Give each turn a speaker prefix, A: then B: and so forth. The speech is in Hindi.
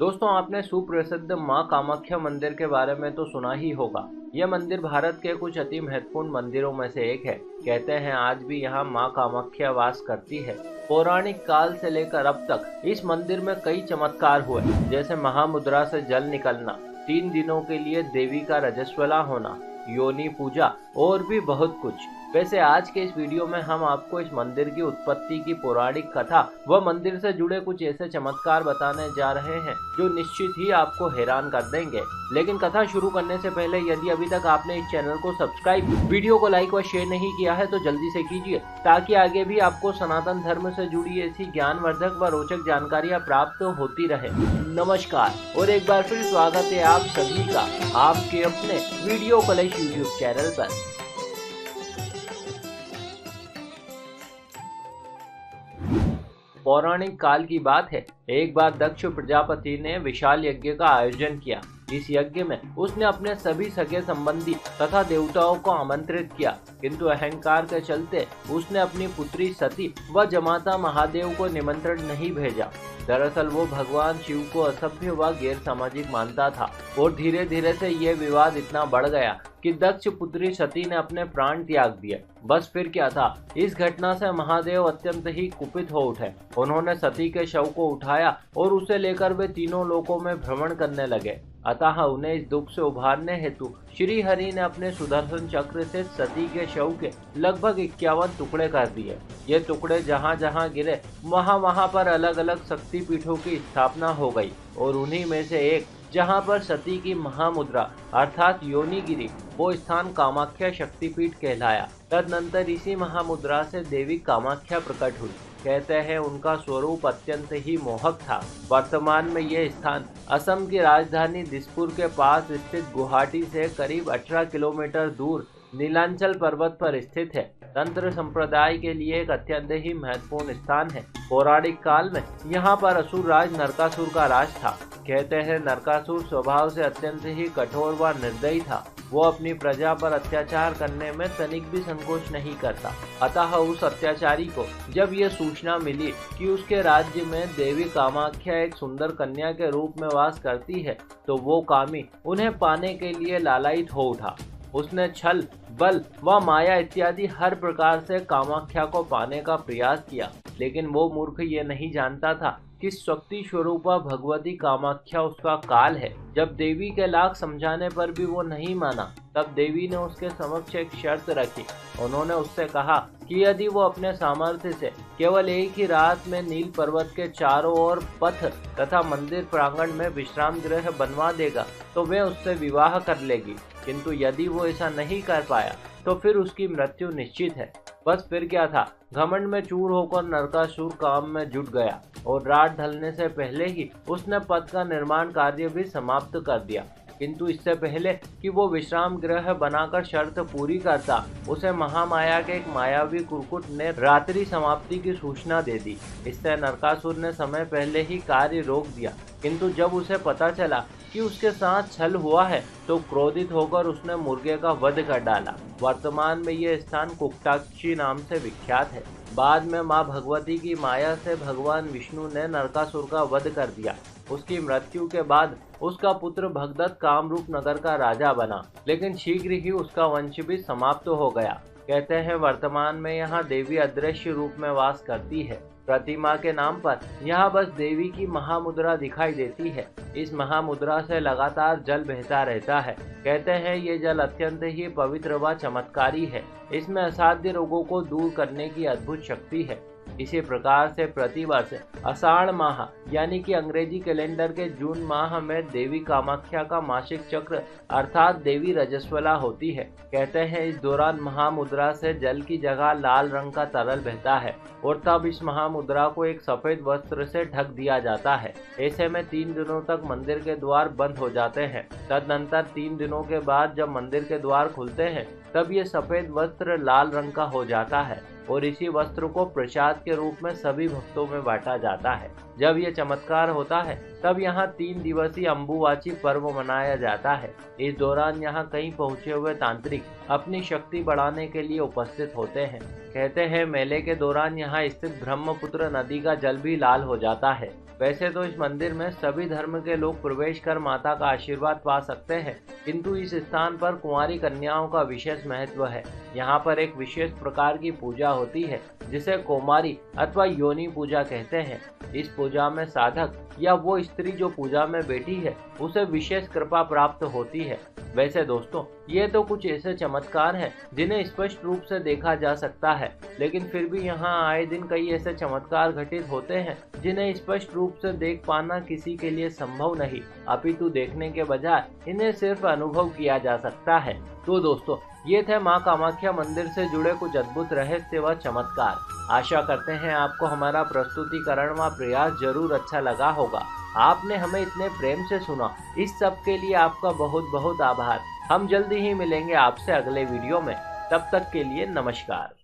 A: दोस्तों, आपने सुप्रसिद्ध मां कामाख्या मंदिर के बारे में तो सुना ही होगा। यह मंदिर भारत के कुछ अति महत्वपूर्ण मंदिरों में से एक है। कहते हैं आज भी यहाँ मां कामाख्या वास करती है। पौराणिक काल से लेकर अब तक इस मंदिर में कई चमत्कार हुए, जैसे महामुद्रा से जल निकलना, 3 दिनों के लिए देवी का रजस्वला होना, योनि पूजा और भी बहुत कुछ। वैसे आज के इस वीडियो में हम आपको इस मंदिर की उत्पत्ति की पौराणिक कथा व मंदिर से जुड़े कुछ ऐसे चमत्कार बताने जा रहे हैं जो निश्चित ही आपको हैरान कर देंगे। लेकिन कथा शुरू करने से पहले यदि अभी तक आपने इस चैनल को सब्सक्राइब, वीडियो को लाइक व शेयर नहीं किया है तो जल्दी से कीजिए, ताकि आगे भी आपको सनातन धर्म से जुड़ी ऐसी ज्ञानवर्धक व रोचक जानकारियाँ प्राप्त होती रहे। नमस्कार और एक बार फिर स्वागत है आप सभी का आपके अपने वीडियो कलेश यूट्यूब चैनल पर। पौराणिक काल की बात है, एक बार दक्ष प्रजापति ने विशाल यज्ञ का आयोजन किया। इस यज्ञ में उसने अपने सभी सगे संबंधी तथा देवताओं को आमंत्रित किया, किंतु अहंकार के चलते उसने अपनी पुत्री सती व जमाता महादेव को निमंत्रण नहीं भेजा। दरअसल वो भगवान शिव को असभ्य व गैर सामाजिक मानता था और धीरे धीरे से यह विवाद इतना बढ़ गया कि दक्ष पुत्री सती ने अपने प्राण त्याग दिए। बस फिर क्या था, इस घटना से महादेव अत्यंत ही कुपित हो उठे। उन्होंने सती के शव को उठाया और उसे लेकर वे तीनों लोकों में भ्रमण करने लगे। अतः उन्हें इस दुख से उभारने हेतु श्री हरि ने अपने सुदर्शन चक्र से सती के शव के लगभग 51 टुकड़े कर दिए। ये टुकड़े जहाँ जहाँ गिरे वहाँ पर अलग अलग शक्ति पीठों की स्थापना हो गई और उन्हीं में से एक जहाँ पर सती की महामुद्रा अर्थात योनि गिरी, वो स्थान कामाख्या शक्तिपीठ कहलाया। तदनंतर इसी महामुद्रा से देवी कामाख्या प्रकट हुई। कहते हैं उनका स्वरूप अत्यंत ही मोहक था। वर्तमान में यह स्थान असम की राजधानी दिसपुर के पास स्थित गुवाहाटी से करीब 18 किलोमीटर दूर नीलांचल पर्वत पर स्थित है। तंत्र संप्रदाय के लिए एक अत्यंत ही महत्वपूर्ण स्थान है। पौराणिक काल में यहाँ पर असुर राज नरकासुर का राज था। कहते हैं नरकासुर स्वभाव से अत्यंत ही कठोर व निर्दयी था। वो अपनी प्रजा पर अत्याचार करने में तनिक भी संकोच नहीं करता। अतः उस अत्याचारी को जब ये सूचना मिली कि उसके राज्य में देवी कामाख्या एक सुंदर कन्या के रूप में वास करती है, तो वो कामी उन्हें पाने के लिए लालायित हो उठा। उसने छल, बल व माया इत्यादि हर प्रकार से कामाख्या को पाने का प्रयास किया, लेकिन वो मूर्ख ये नहीं जानता था कि शक्ति स्वरूपा भगवती कामाख्या उसका काल है। जब देवी के लाख समझाने पर भी वो नहीं माना, तब देवी ने उसके समक्ष एक शर्त रखी। उन्होंने उससे कहा कि यदि वो अपने सामर्थ्य से केवल एक ही रात में नील पर्वत के चारों ओर पथ तथा मंदिर प्रांगण में विश्राम गृह बनवा देगा तो वे उससे विवाह कर लेगी, किंतु यदि वो ऐसा नहीं कर पाया तो फिर उसकी मृत्यु निश्चित है। बस फिर क्या था, घमंड में चूर होकर नरकासुर काम में जुट गया और रात ढलने से पहले ही उसने पथ का निर्माण कार्य भी समाप्त कर दिया। किंतु इससे पहले कि वो विश्राम गृह बनाकर शर्त पूरी करता, उसे महामाया के एक मायावी कुरकुट ने रात्रि समाप्ति की सूचना दे दी। इससे नरकासुर ने समय पहले ही कार्य रोक दिया, किंतु जब उसे पता चला कि उसके साथ छल हुआ है तो क्रोधित होकर उसने मुर्गे का वध कर डाला। वर्तमान में यह स्थान कुक्टाक्षी नाम से विख्यात है। बाद में मां भगवती की माया से भगवान विष्णु ने नरकासुर का वध कर दिया। उसकी मृत्यु के बाद उसका पुत्र भगदत्त कामरूप नगर का राजा बना, लेकिन शीघ्र ही उसका वंश भी समाप्त हो गया। कहते हैं वर्तमान में यहाँ देवी अदृश्य रूप में वास करती है। प्रतिमा के नाम पर यहाँ बस देवी की महामुद्रा दिखाई देती है। इस महामुद्रा से लगातार जल बहता रहता है। कहते हैं ये जल अत्यंत ही पवित्र व चमत्कारी है। इसमें असाध्य रोगों को दूर करने की अद्भुत शक्ति है। इसी प्रकार से प्रतिवर्ष आषाढ़ माह यानी कि अंग्रेजी कैलेंडर के जून माह में देवी कामाख्या का मासिक चक्र अर्थात देवी रजस्वला होती है। कहते हैं इस दौरान महामुद्रा से जल की जगह लाल रंग का तरल बहता है और तब इस महामुद्रा को एक सफेद वस्त्र से ढक दिया जाता है। ऐसे में 3 दिनों तक मंदिर के द्वार बंद हो जाते हैं। तदनंतर 3 दिनों के बाद जब मंदिर के द्वार खुलते हैं तब ये सफेद वस्त्र लाल रंग का हो जाता है और इसी वस्त्र को प्रसाद के रूप में सभी भक्तों में बांटा जाता है। जब ये चमत्कार होता है तब यहाँ 3 दिवसीय अम्बुवाची पर्व मनाया जाता है। इस दौरान यहाँ कई पहुँचे हुए तांत्रिक अपनी शक्ति बढ़ाने के लिए उपस्थित होते हैं। कहते हैं मेले के दौरान यहाँ स्थित ब्रह्मपुत्र नदी का जल भी लाल हो जाता है। वैसे तो इस मंदिर में सभी धर्म के लोग प्रवेश कर माता का आशीर्वाद पा सकते हैं, किंतु इस स्थान पर कुंवारी कन्याओं का विशेष महत्व है। यहाँ पर एक विशेष प्रकार की पूजा होती है जिसे कौमारी अथवा योनि पूजा कहते हैं। इस पूजा में साधक या वो स्त्री जो पूजा में बैठी है उसे विशेष कृपा प्राप्त होती है। वैसे दोस्तों, ये तो कुछ ऐसे चमत्कार हैं जिन्हें स्पष्ट रूप से देखा जा सकता है, लेकिन फिर भी यहाँ आए दिन कई ऐसे चमत्कार घटित होते हैं जिन्हें स्पष्ट रूप से देख पाना किसी के लिए संभव नहीं, अपितु देखने के बजाय इन्हें सिर्फ अनुभव किया जा सकता है। तो दोस्तों, ये थे मां कामाख्या मंदिर से जुड़े कुछ अद्भुत रहस्य व चमत्कार। आशा करते हैं आपको हमारा प्रस्तुतिकरण व प्रयास जरूर अच्छा लगा होगा। आपने हमें इतने प्रेम से सुना, इस सब के लिए आपका बहुत बहुत आभार। हम जल्दी ही मिलेंगे आपसे अगले वीडियो में, तब तक के लिए नमस्कार।